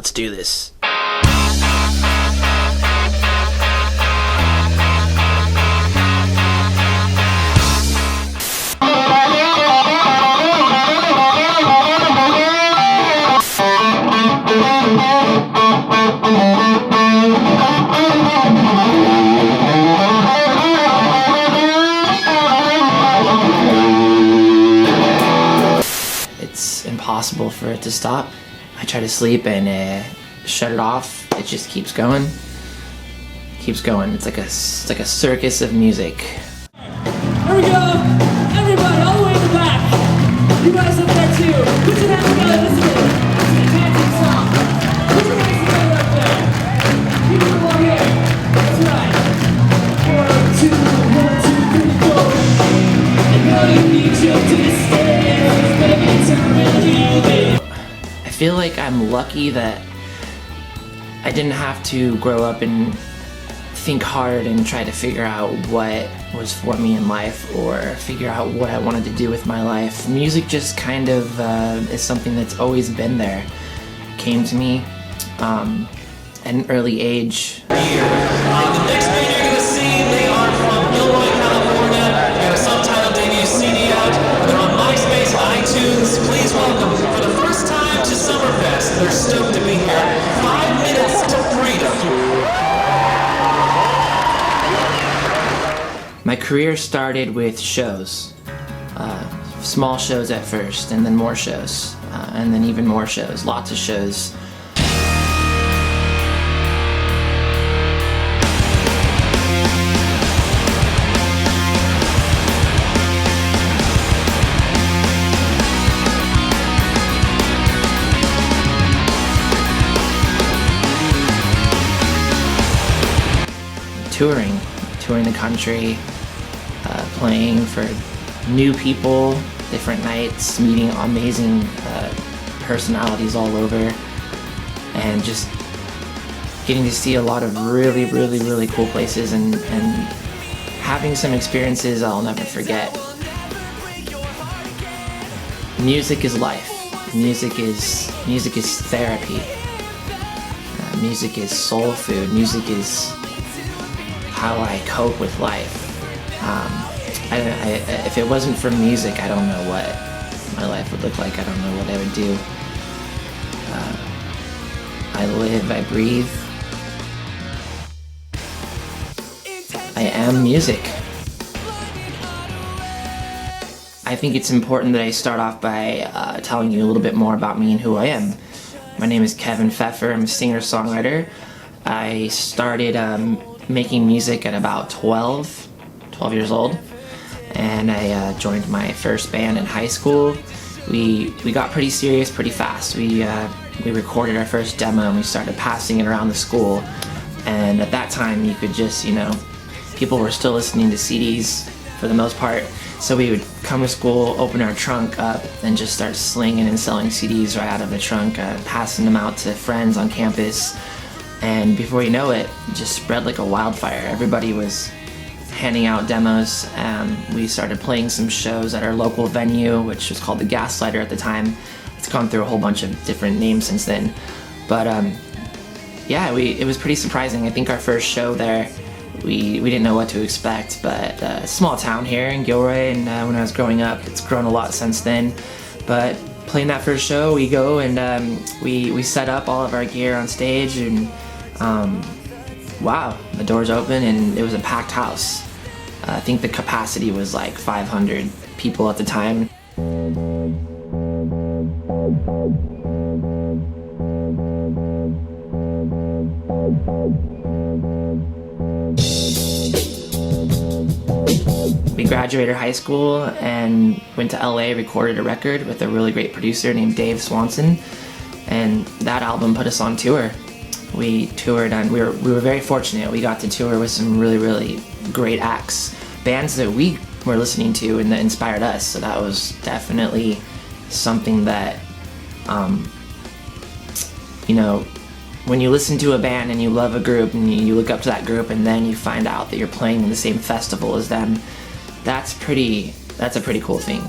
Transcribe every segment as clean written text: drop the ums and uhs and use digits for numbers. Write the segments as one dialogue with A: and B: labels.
A: Let's do this. It's impossible for it to stop. I try to sleep and shut it off. It just keeps going. Keeps going. It's like a circus of music.
B: Here we go! Everybody, all the way in the back! You guys up there too! Put your hands together, listen to it! It's an enchanting song! Put your hands together up there! Keep it along here! That's right! 1, 2, 1, 2, 3, go! And now you need to distance, baby, to really live.
A: I feel like I'm lucky that I didn't have to grow up and think hard and try to figure out what was for me in life or figure out what I wanted to do with my life. Music just kind of is something that's always been there. Came to me at an early age.
C: The next band you're going to see, they are from Illinois, California. They have a self-titled debut CD out. They're on MySpace, iTunes. Please welcome, for the first time to Summerfest. They're stoked to be here. 5 Minutes to Freedom.
A: My career started with shows. Small shows at first, and then more shows, and then even more shows, lots of shows. Touring the country, playing for new people, different nights, meeting amazing personalities all over, and just getting to see a lot of really cool places and having some experiences I'll never forget. Music is life. Music is therapy. Music is soul food. Music is how I cope with life. If it wasn't for music, I don't know what my life would look like. I don't know what I would do. I live, I breathe. I am music. I think it's important that I start off by telling you a little bit more about me and who I am. My name is Kevin Pfeffer. I'm a singer-songwriter. I started making music at about 12 years old, and I joined my first band in high school. We got pretty serious pretty fast. We recorded our first demo and we started passing it around the school, and at that time you could just, people were still listening to CDs for the most part, so we would come to school, open our trunk up, and just start slinging and selling CDs right out of the trunk, passing them out to friends on campus. And before you know it, just spread like a wildfire. Everybody was handing out demos. We started playing some shows at our local venue, which was called the Gaslighter at the time. It's gone through a whole bunch of different names since then. But yeah, it was pretty surprising. I think our first show there, we didn't know what to expect, but a small town here in Gilroy, and when I was growing up, it's grown a lot since then. But playing that first show, we go and we set up all of our gear on stage, and wow, the doors open and it was a packed house. I think the capacity was like 500 people at the time. We graduated high school and went to LA, recorded a record with a really great producer named Dave Swanson, and that album put us on tour. We toured and we were very fortunate. We got to tour with some really great acts, bands that we were listening to and that inspired us. So that was definitely something that, when you listen to a band and you love a group and you look up to that group and then you find out that you're playing in the same festival as them, that's a pretty cool thing.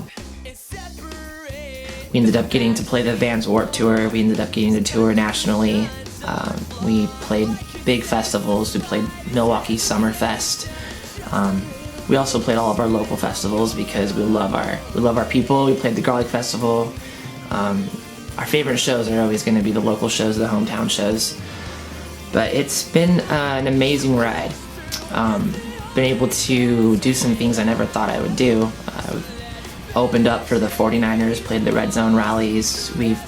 A: We ended up getting to play the Vans Warped Tour. We ended up getting to tour nationally. We played big festivals. We played Milwaukee Summerfest. We also played all of our local festivals because we love our people. We played the Garlic Festival. Our favorite shows are always going to be the local shows, the hometown shows. But it's been an amazing ride. Been able to do some things I never thought I would do. Opened up for the 49ers, played the Red Zone rallies. We've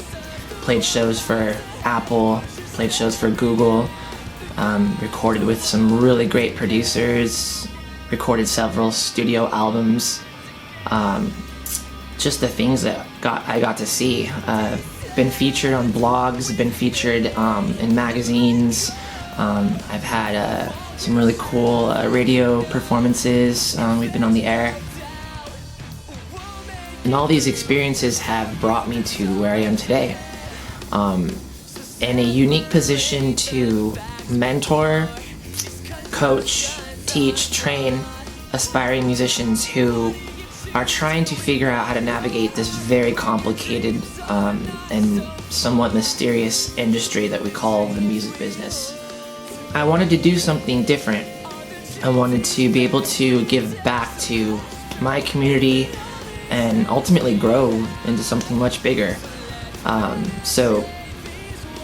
A: played shows for Apple, played shows for Google, recorded with some really great producers, recorded several studio albums. Just the things that I got to see. Been featured on blogs, been featured in magazines. I've had some really cool radio performances. We've been on the air. And all these experiences have brought me to where I am today. In a unique position to mentor, coach, teach, train aspiring musicians who are trying to figure out how to navigate this very complicated and somewhat mysterious industry that we call the music business. I wanted to do something different. I wanted to be able to give back to my community and ultimately grow into something much bigger. So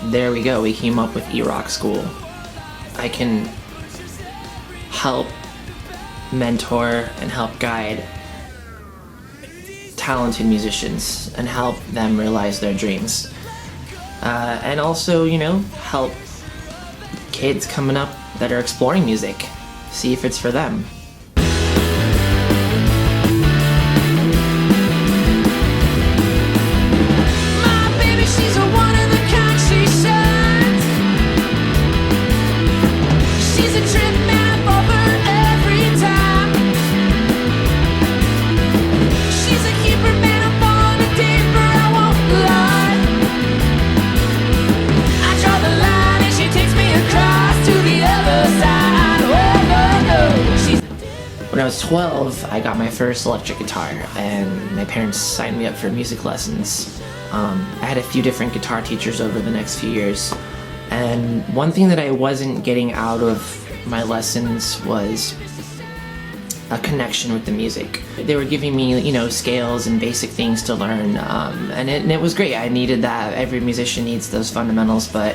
A: there we go, we came up with eRock School. I can help mentor and help guide talented musicians and help them realize their dreams. And also, help kids coming up that are exploring music, see if it's for them. When I was 12, I got my first electric guitar, and my parents signed me up for music lessons. I had a few different guitar teachers over the next few years, and one thing that I wasn't getting out of my lessons was a connection with the music. They were giving me, scales and basic things to learn, and it was great. I needed that. Every musician needs those fundamentals, but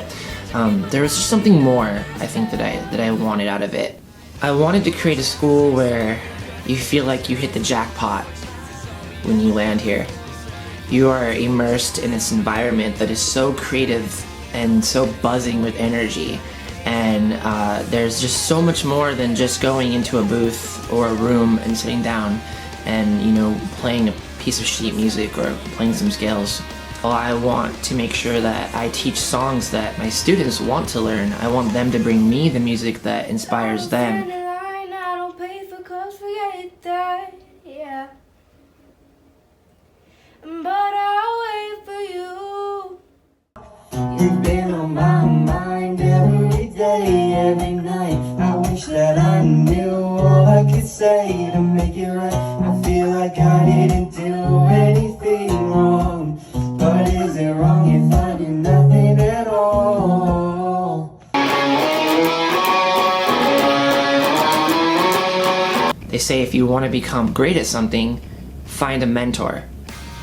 A: there was just something more, I think, that I wanted out of it. I wanted to create a school where you feel like you hit the jackpot when you land here. You are immersed in this environment that is so creative and so buzzing with energy, and there's just so much more than just going into a booth or a room and sitting down and playing a piece of sheet music or playing some scales. Well, I want to make sure that I teach songs that my students want to learn. I want them to bring me the music that inspires them.
D: I don't pay for clothes, forget that, yeah. But I'll wait for you.
E: You've been on my mind every day, every night. I wish that I knew all I could say to make it right. I feel like I didn't do anything wrong. But is it wrong if I do nothing at all?
A: They say if you want to become great at something, find a mentor.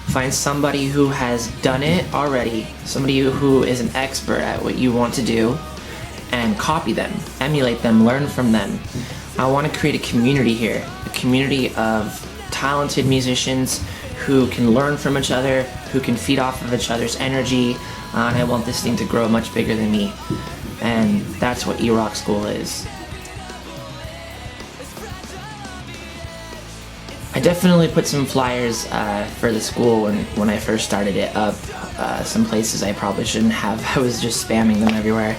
A: Find somebody who has done it already, somebody who is an expert at what you want to do, and copy them, emulate them, learn from them. I want to create a community here, a community of talented musicians who can learn from each other, who can feed off of each other's energy, and I want this thing to grow much bigger than me. And that's what eRock School is. I definitely put some flyers for the school when I first started it up. Some places I probably shouldn't have. I was just spamming them everywhere.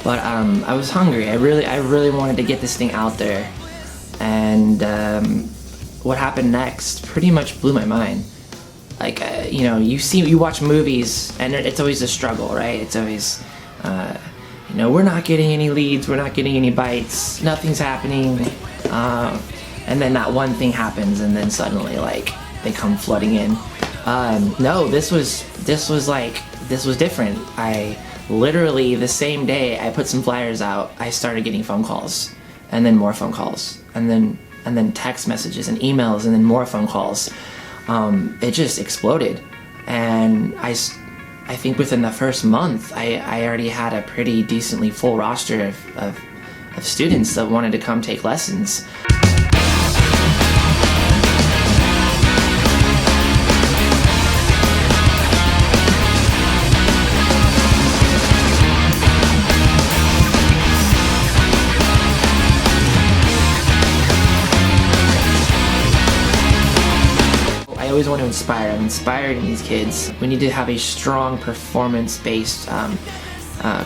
A: But I was hungry. I really wanted to get this thing out there. And what happened next pretty much blew my mind. Like, you watch movies and it's always a struggle, right? It's always, we're not getting any leads, we're not getting any bites, nothing's happening. And then that one thing happens and then suddenly, they come flooding in. No, this was different. I literally, the same day I put some flyers out, I started getting phone calls, and then more phone calls, and then text messages and emails, and then more phone calls. It just exploded, and I think within the first month, I already had a pretty decently full roster of students that wanted to come take lessons. I always want to inspire. I'm inspiring these kids. We need to have a strong performance-based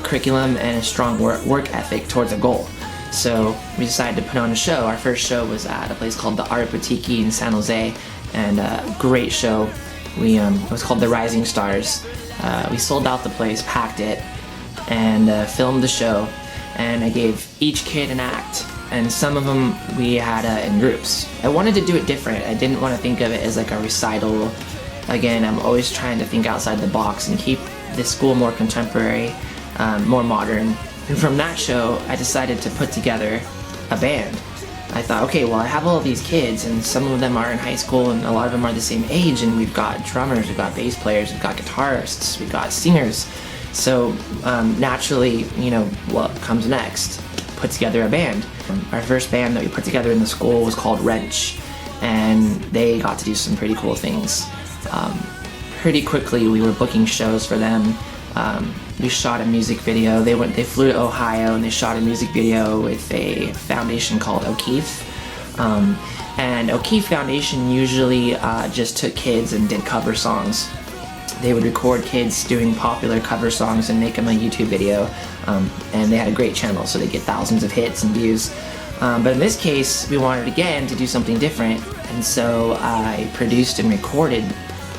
A: curriculum and a strong work ethic towards a goal. So we decided to put on a show. Our first show was at a place called the Art Boutique in San Jose, and a great show. It was called The Rising Stars. We sold out the place, packed it, and filmed the show. And I gave each kid an act, and some of them we had in groups. I wanted to do it different. I didn't want to think of it as like a recital. Again, I'm always trying to think outside the box and keep the school more contemporary, more modern. And from that show, I decided to put together a band. I thought, okay, well, I have all these kids, and some of them are in high school, and a lot of them are the same age, and we've got drummers, we've got bass players, we've got guitarists, we've got singers. So naturally, what comes next? Put together a band. Our first band that we put together in the school was called Wrench, and they got to do some pretty cool things. Pretty quickly, we were booking shows for them. We shot a music video. They flew to Ohio and they shot a music video with a foundation called O'Keefe. And O'Keefe Foundation usually just took kids and did cover songs. They would record kids doing popular cover songs and make them a YouTube video. And they had a great channel, so they get thousands of hits and views. But in this case, we wanted again to do something different. And so I produced and recorded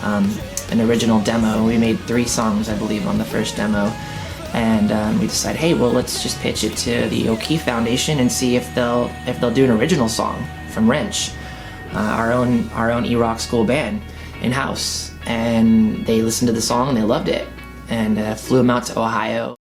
A: an original demo. We made 3 songs, I believe, on the first demo, and we decided, hey, well, let's just pitch it to the O'Keefe Foundation and see if they'll do an original song from Wrench, our own eRock school band in-house. And they listened to the song and they loved it, and flew them out to Ohio.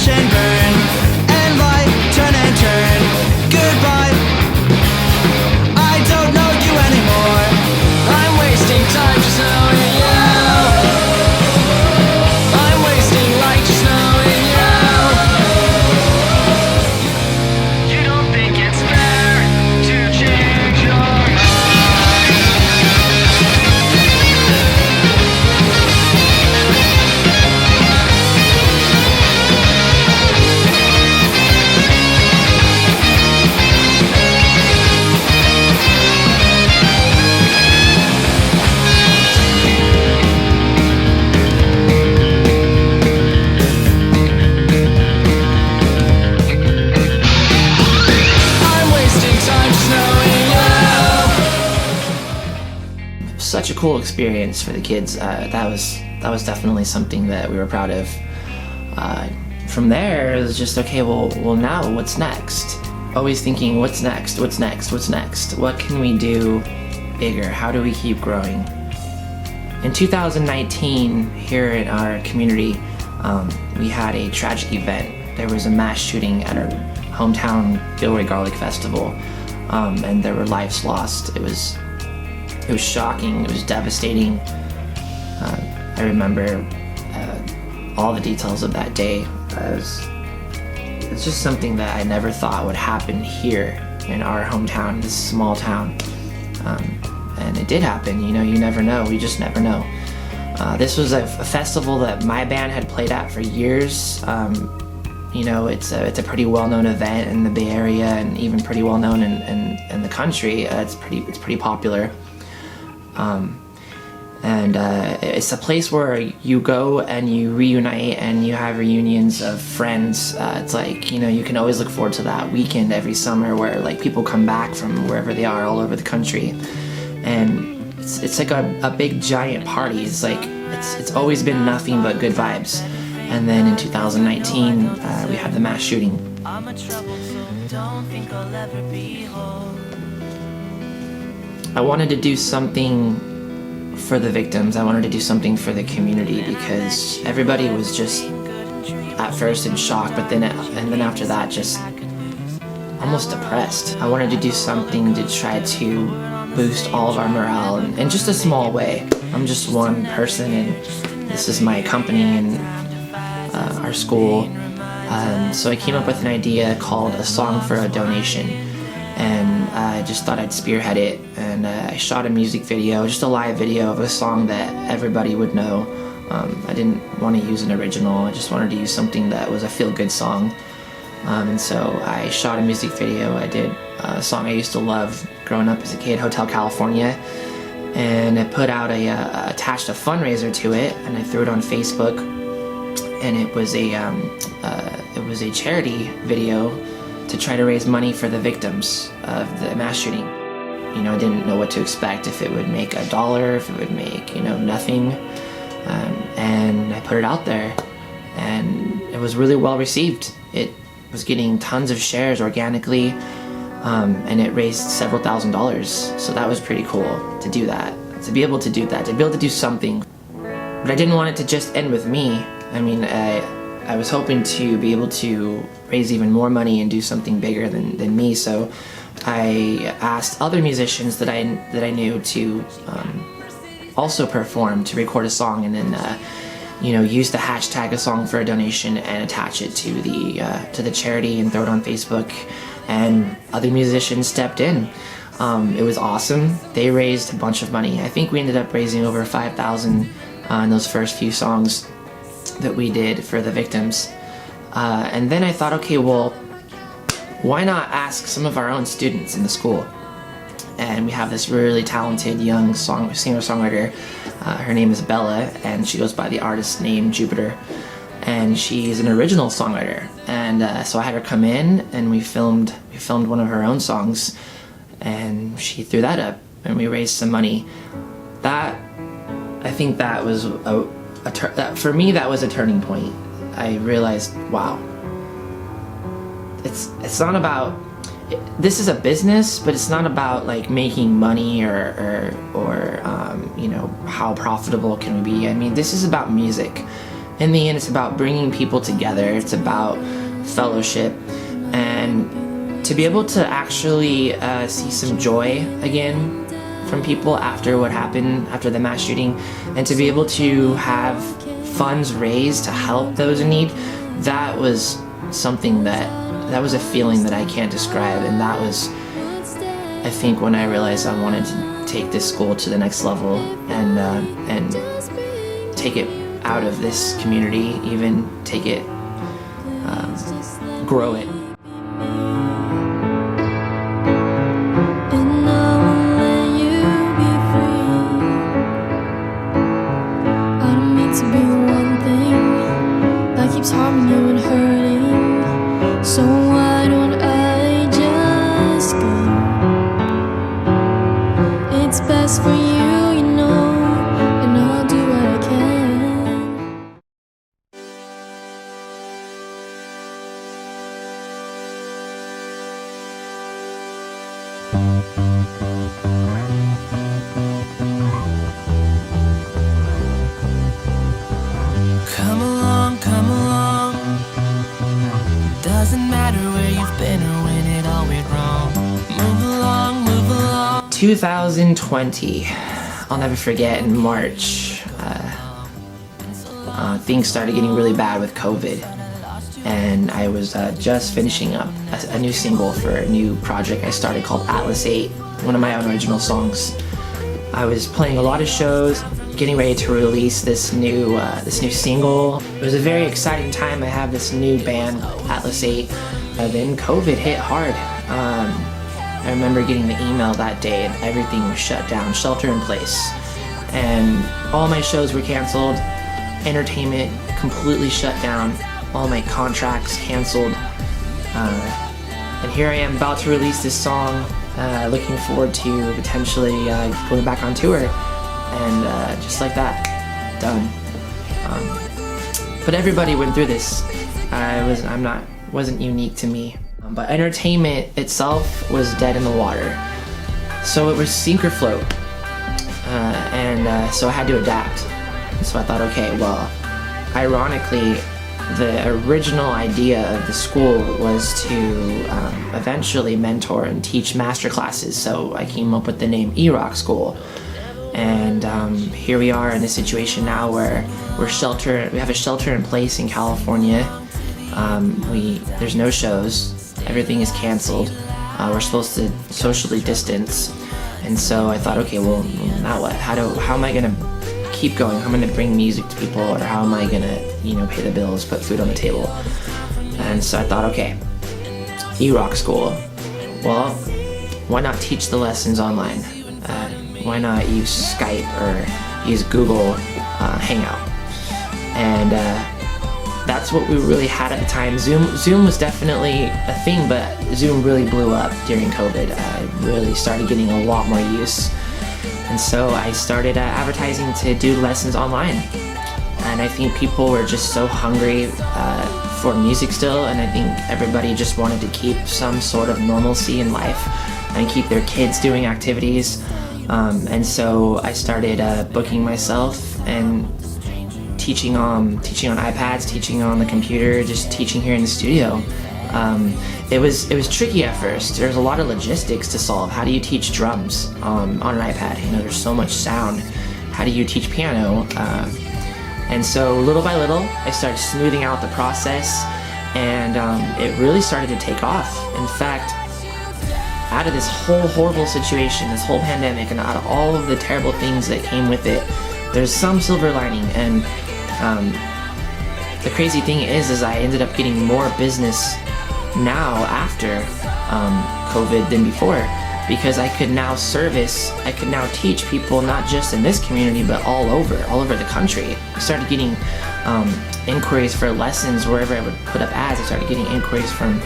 F: And burn, and light, turn and turn. Goodbye. I don't know you anymore. I'm wasting time just knowing you. I'm wasting light just knowing you. You don't think it's fair to change your mind.
A: Such a cool experience for the kids. That was definitely something that we were proud of. From there, it was just, okay, well now what's next? Always thinking, what's next? What's next? What's next? What can we do bigger? How do we keep growing? In 2019, here in our community, we had a tragic event. There was a mass shooting at our hometown Gilroy Garlic Festival, and there were lives lost. It was shocking. It was devastating. I remember all the details of that day. It's just something that I never thought would happen here in our hometown, this small town. And it did happen. You never know. We just never know. This was a festival that my band had played at for years. It's a pretty well-known event in the Bay Area, and even pretty well-known in the country. It's pretty popular. And it's a place where you go and you reunite and you have reunions of friends. It's like, you know, you can always look forward to that weekend every summer where like people come back from wherever they are all over the country. And it's like a big giant party. It's like, it's always been nothing but good vibes. And then in 2019, we had the mass shooting. I wanted to do something for the victims. I wanted to do something for the community because everybody was just at first in shock, but then after that just almost depressed. I wanted to do something to try to boost all of our morale in just a small way. I'm just one person and this is my company and our school. So I came up with an idea called A Song for a Donation, and I just thought I'd spearhead it, and I shot a music video, just a live video of a song that everybody would know. I didn't want to use an original, I just wanted to use something that was a feel-good song. And so I shot a music video. I did a song I used to love growing up as a kid, Hotel California, and I put out attached a fundraiser to it, and I threw it on Facebook, and it was a charity video to try to raise money for the victims of the mass shooting. You know, I didn't know what to expect, if it would make $1, if it would make, you know, nothing. And I put it out there, and it was really well received. It was getting tons of shares organically, and it raised several $1,000s. So that was pretty cool to do that, to be able to do that, to be able to do something. But I didn't want it to just end with me. I mean, I was hoping to be able to raise even more money and do something bigger than me. So I asked other musicians that I knew to also perform, to record a song, and then you know, use the hashtag A Song for a Donation and attach it to the charity and throw it on Facebook. And other musicians stepped in. It was awesome. They raised a bunch of money. I think we ended up raising over $5,000 in those first few songs that we did for the victims. And then I thought, okay, well, why not ask some of our own students in the school? And we have this really talented young singer-songwriter. Her name is Bella, and she goes by the artist name Jupiter. And she's an original songwriter. And so I had her come in, and we filmed one of her own songs, and she threw that up, and we raised some money. I think that was for me, that was a turning point. I realized, wow, it's not about, this is a business, but it's not about like making money or you know, how profitable can we be. I mean, this is about music. In the end, it's about bringing people together. It's about fellowship, and to be able to actually see some joy again from people after what happened, after the mass shooting, and to be able to have funds raised to help those in need, that was something that was a feeling that I can't describe. And that was, I think, when I realized I wanted to take this school to the next level and take it out of this community, even take it, grow it.
G: Harming you and hurting, so why don't I just go? It's best for you, you know, and I'll do what I can.
F: Come along, come along. Doesn't matter where you've been or when it all went wrong. Move along, move along.
A: 2020, I'll never forget, in March, things started getting really bad with COVID, and I was just finishing up a new single for a new project I started called ATLIS 8, one of my own original songs. I was playing a lot of shows, getting ready to release this new single. It was a very exciting time. I have this new band, ATLIS 8. Then COVID hit hard. I remember getting the email that day and everything was shut down, shelter in place. And all my shows were canceled, entertainment completely shut down, all my contracts canceled, and here I am about to release this song, looking forward to potentially going back on tour, and just like that, done. But everybody went through this. Wasn't unique to me. But entertainment itself was dead in the water. So it was sink or float. So I had to adapt. So I thought, okay, well, ironically, the original idea of the school was to eventually mentor and teach master classes. So I came up with the name eRock School. And here we are in a situation now where we have a shelter in place in California. There's no shows, everything is canceled. We're supposed to socially distance. And so I thought, okay, well, now what? How am I gonna keep going? How am I gonna bring music to people, or how am I gonna, pay the bills, put food on the table? And so I thought, okay, eRock School. Well, why not teach the lessons online? Why not use Skype or use Google Hangout? And that's what we really had at the time. Zoom was definitely a thing, but Zoom really blew up during COVID. I really started getting a lot more use. And so I started advertising to do lessons online. And I think people were just so hungry for music still, and I think everybody just wanted to keep some sort of normalcy in life and keep their kids doing activities. And so I started booking myself and teaching on iPads, teaching on the computer, just teaching here in the studio. It was tricky at first. There's a lot of logistics to solve. How do you teach drums on an iPad? There's so much sound. How do you teach piano? And so little by little, I started smoothing out the process, and it really started to take off. In fact, out of this whole horrible situation, this whole pandemic, and out of all of the terrible things that came with it, there's some silver lining. And the crazy thing is I ended up getting more business now after COVID than before, because I could now teach people not just in this community, but all over the country. I started getting inquiries for lessons wherever I would put up ads. I started getting inquiries from,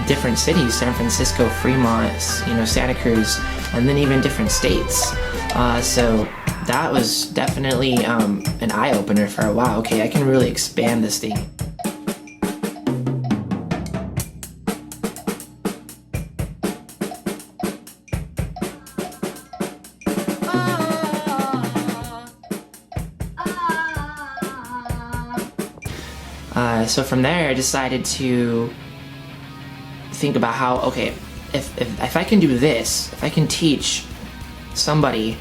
A: different cities, San Francisco, Fremont, Santa Cruz, and then even different states. So that was definitely an eye-opener for, wow, okay, I can really expand this thing. So from there, I decided to think about how, okay, if I can do this, if I can teach somebody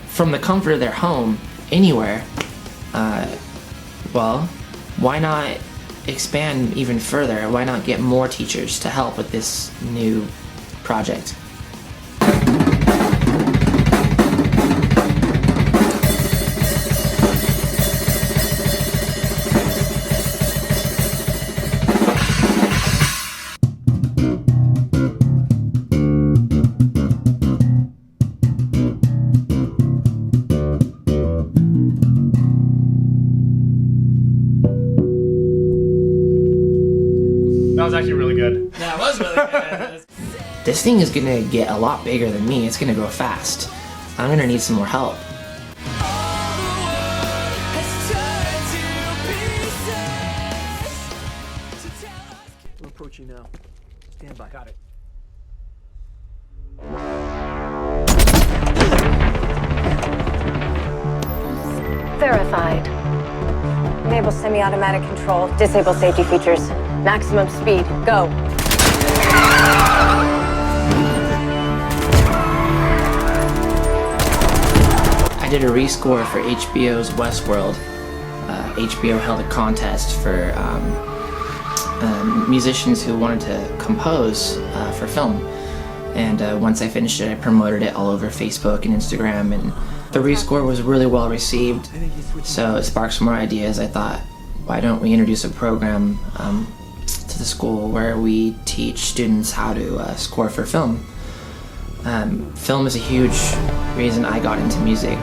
A: from the comfort of their home, anywhere, well, why not expand even further? Why not get more teachers to help with this new project?
H: That was actually really good.
B: That was really good.
A: This thing is gonna get a lot bigger than me. It's gonna grow fast. I'm gonna need some more help.
H: We'll approach you now. Stand by. Got it.
I: Verified. Enable semi-automatic control. Disable safety features. Maximum speed. Go.
A: I did a rescore for HBO's Westworld. HBO held a contest for musicians who wanted to compose for film. And once I finished it, I promoted it all over Facebook and Instagram, and the rescore was really well received. So it sparked some more ideas. I thought, why don't we introduce a program to the school where we teach students how to score for film? Film is a huge reason I got into music.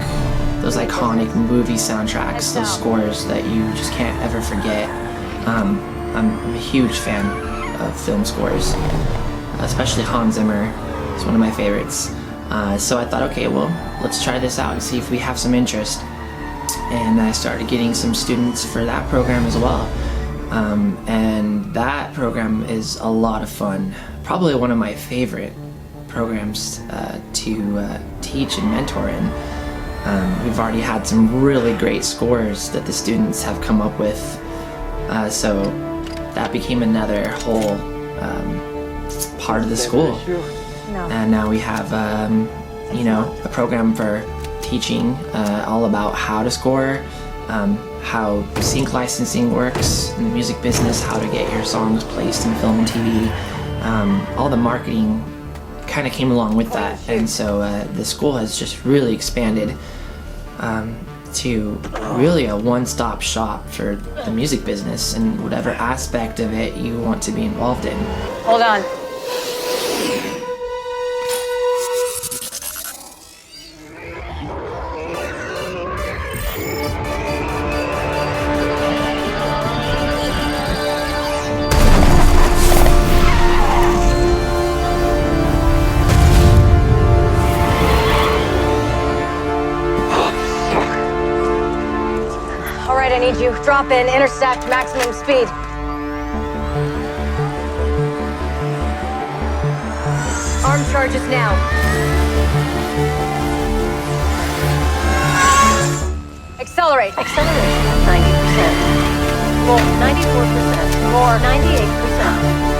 A: Those iconic movie soundtracks, those scores that you just can't ever forget. I'm a huge fan of film scores, especially Hans Zimmer is one of my favorites. So I thought, okay, well, let's try this out and see if we have some interest. And I started getting some students for that program as well. And that program is a lot of fun. Probably one of my favorite programs to teach and mentor in. We've already had some really great scores that the students have come up with. So that became another whole part of the school. And now we have, you know, a program for teaching all about how to score, how sync licensing works in the music business, how to get your songs placed in film and TV. All the marketing kind of came along with that, and so the school has just really expanded to really a one-stop shop for the music business and whatever aspect of it you want to be involved in.
I: Hold on. All right, I need you. Drop in, intersect, maximum speed. Arm charges now. Accelerate. Accelerate. 90%. More. 94%. More. 98%.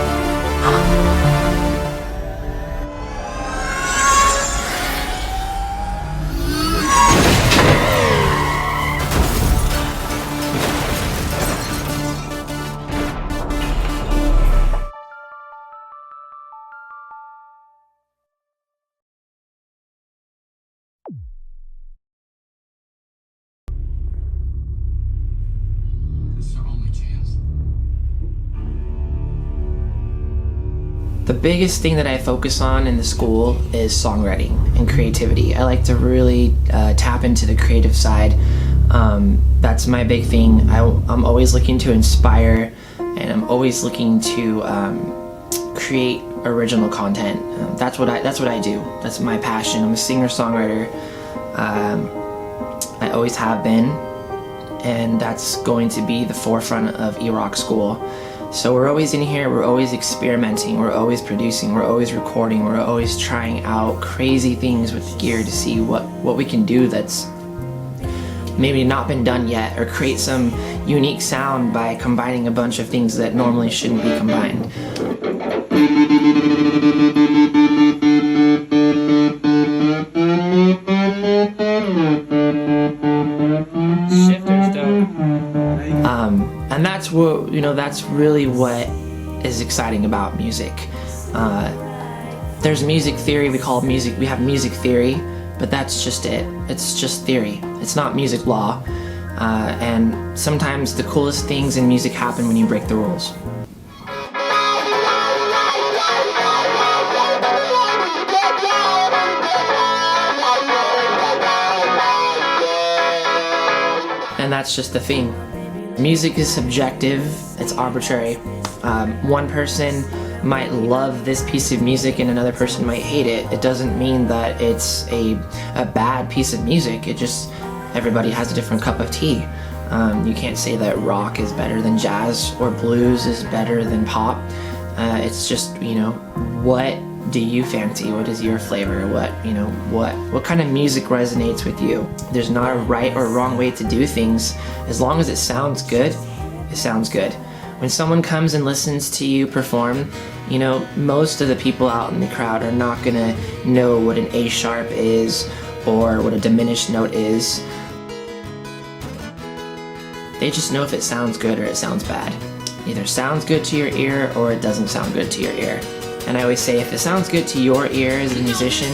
A: The biggest thing that I focus on in the school is songwriting and creativity. I like to really tap into the creative side. That's my big thing. I'm always looking to inspire, and I'm always looking to create original content. That's what I do. That's my passion. I'm a singer-songwriter. I always have been, and that's going to be the forefront of eRock school. So we're always in here, we're always experimenting, we're always producing, we're always recording, we're always trying out crazy things with gear to see what we can do that's maybe not been done yet, or create some unique sound by combining a bunch of things that normally shouldn't be combined. Shifter's dope. And that's what, you know, that's really what is exciting about music. There's music theory, we have music theory, but that's just it. It's just theory. It's not music law. And sometimes the coolest things in music happen when you break the rules. And that's just the thing. Music is subjective, it's arbitrary. One person might love this piece of music and another person might hate it. It doesn't mean that it's a bad piece of music. It just, everybody has a different cup of tea. You can't say that rock is better than jazz or blues is better than pop. It's just, you know, what do you fancy? What is your flavor? What kind of music resonates with you? There's not a right or wrong way to do things. As long as it sounds good, it sounds good. When someone comes and listens to you perform, you know, most of the people out in the crowd are not gonna know what an A sharp is or what a diminished note is. They just know if it sounds good or it sounds bad. It either sounds good to your ear or it doesn't sound good to your ear. And I always say, if it sounds good to your ear as a musician,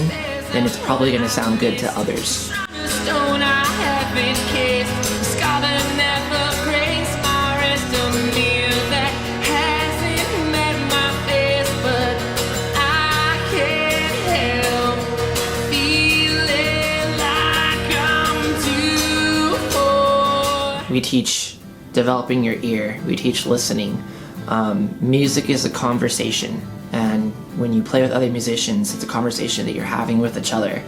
A: then it's probably going to sound good to others. teach developing your ear. We teach listening. Music is a conversation, and when you play with other musicians, it's a conversation that you're having with each other.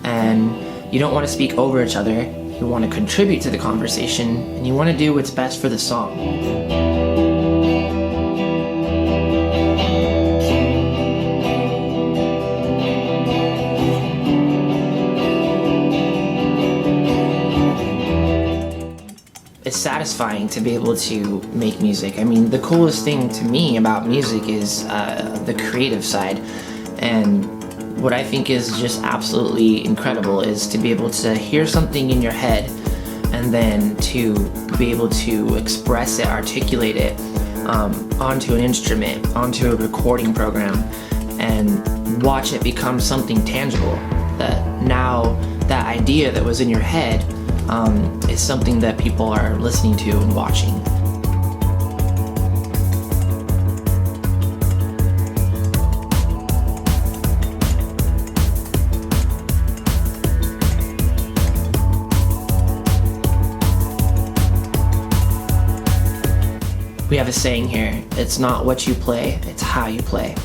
A: And you don't want to speak over each other. You want to contribute to the conversation, and you want to do what's best for the song. It's satisfying to be able to make music. I mean, the coolest thing to me about music is the creative side. And what I think is just absolutely incredible is to be able to hear something in your head and then to be able to express it, articulate it onto an instrument, onto a recording program, and watch it become something tangible. That now that idea that was in your head is something that people are listening to and watching. We have a saying here, it's not what you play, it's how you play.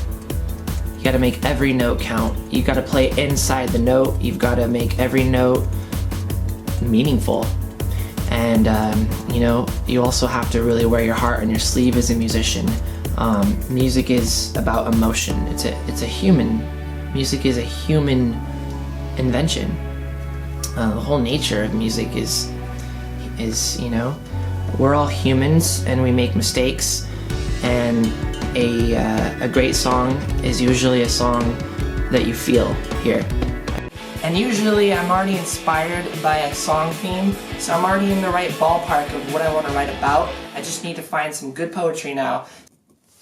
A: You gotta make every note count. You gotta play inside the note. You've gotta make every note meaningful. And you know, you also have to really wear your heart on your sleeve as a musician. Music is about emotion. It's a human. Music is a human invention. The whole nature of music is you know, we're all humans and we make mistakes, and a great song is usually a song that you feel here. And usually I'm already inspired by a song theme, so I'm already in the right ballpark of what I want to write about. I just need to find some good poetry now.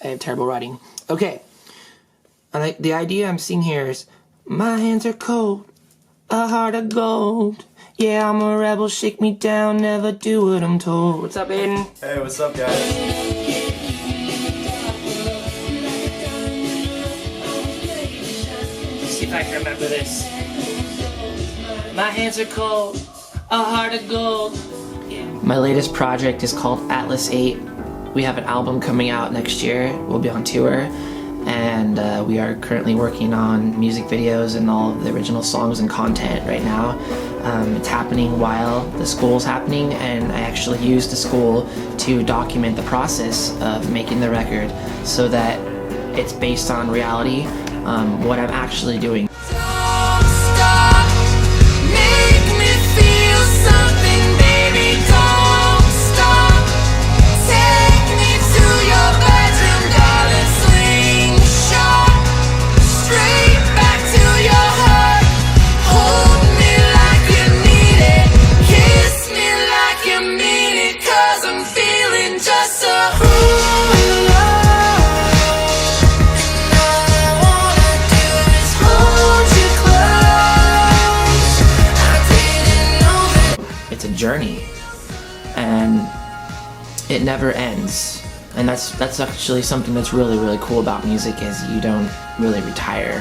A: I have terrible writing. Okay, the idea I'm seeing here is, my hands are cold, a heart of gold. Yeah, I'm a rebel, shake me down, never do what I'm told. What's up, Aiden?
J: Hey, what's up, guys?
A: See if I can remember this. My hands are cold, a heart of gold. My latest project is called ATLIS 8. We have an album coming out next year. We'll be on tour, and we are currently working on music videos and all of the original songs and content right now. It's happening while the school's happening, and I actually used the school to document the process of making the record so that it's based on reality, what I'm actually doing. Journey, and it never ends. And that's actually something that's really, really cool about music, is you don't really retire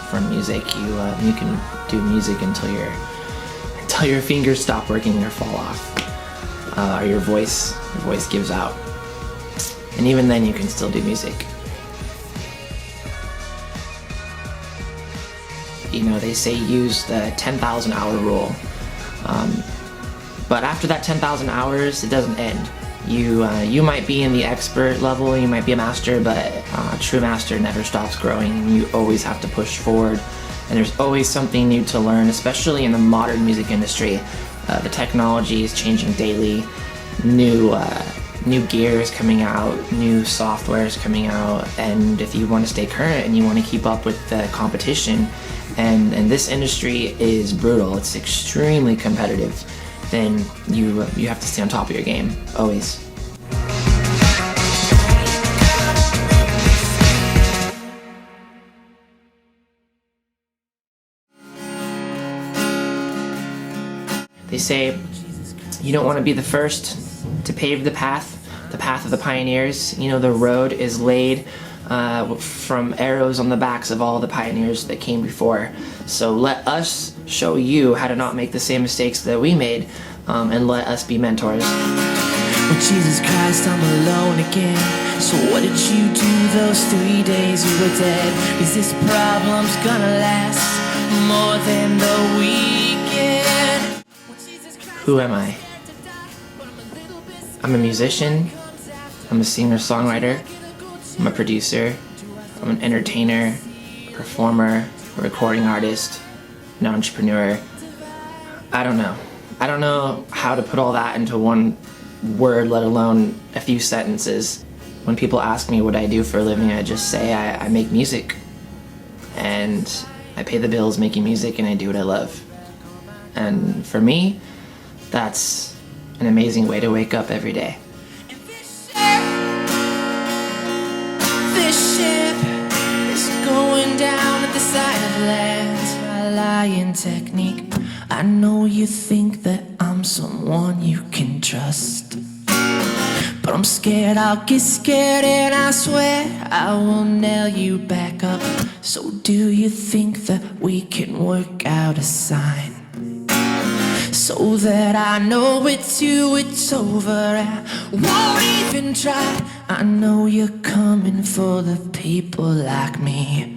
A: from music. You can do music until your fingers stop working or fall off, or your voice gives out, and even then you can still do music. You know, they say use the 10,000 hour rule. But after that 10,000 hours, it doesn't end. You might be in the expert level, you might be a master, but a true master never stops growing. You always have to push forward, and there's always something new to learn, especially in the modern music industry. The technology is changing daily. New gear is coming out, new software is coming out, and if you want to stay current and you want to keep up with the competition, and this industry is brutal, it's extremely competitive, then you have to stay on top of your game, always. They say you don't want to be the first to pave the path of the pioneers. You know, the road is laid from arrows on the backs of all the pioneers that came before. So let us show you how to not make the same mistakes that we made, and let us be mentors.
B: Well, Jesus Christ, I'm alone again. So what did you do those 3 days you were dead? Is this problem's gonna last more than the weekend?
A: Who am I? I'm a musician, I'm a singer-songwriter, I'm a producer, I'm an entertainer, a performer, a recording artist, an entrepreneur. I don't know. I don't know how to put all that into one word, let alone a few sentences. When people ask me what I do for a living, I just say I make music. And I pay the bills making music, and I do what I love. And for me, that's an amazing way to wake up every day.
B: This ship is going down at the side of land. My lying technique. I know you think that I'm someone you can trust, but I'm scared I'll get scared, and I swear I will nail you back up. So do you think that we can work out a sign, so that I know it's you, it's over, I won't even try. I know you're coming for the people like me.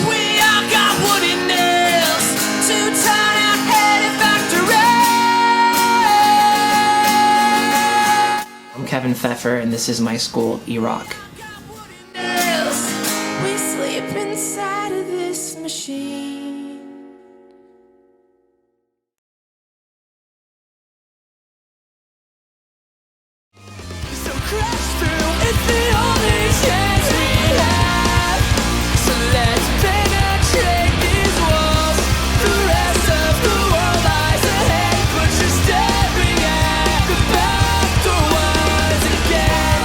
B: We all got wooden nails to turn our head factory.
A: I'm Kevin Pfeffer, and this is my school, eRock.
B: We sleep inside of this machine. So crash through, it's the only chance we have. So let's penetrate these walls. The rest of the world lies ahead, but you're staring at the back door once again.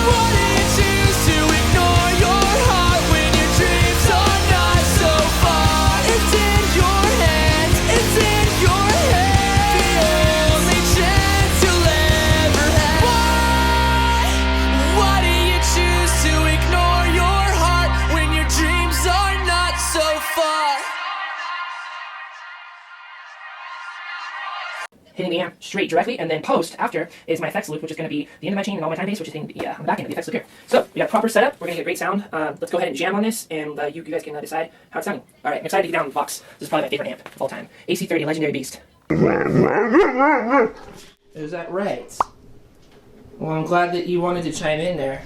B: What do you choose to ignore your heart when your dreams are not so far? It's in your hands, it's in your head. The only chance you'll ever have. Why do you choose to ignore your heart when your dreams are not so far?
J: Hitting the amp straight directly, and then post after is my effects loop, which is going to be the end of my chain and all my time base, which is on the back end of the effects loop here. So we got proper setup. We're going to get great sound. Let's go ahead and jam on this, and you guys can decide how it's sounding. All right, I'm excited to get down in the box. This is probably my favorite amp of all time. AC30, Legendary Beast.
A: Is that right? Well, I'm glad that you wanted to chime in there.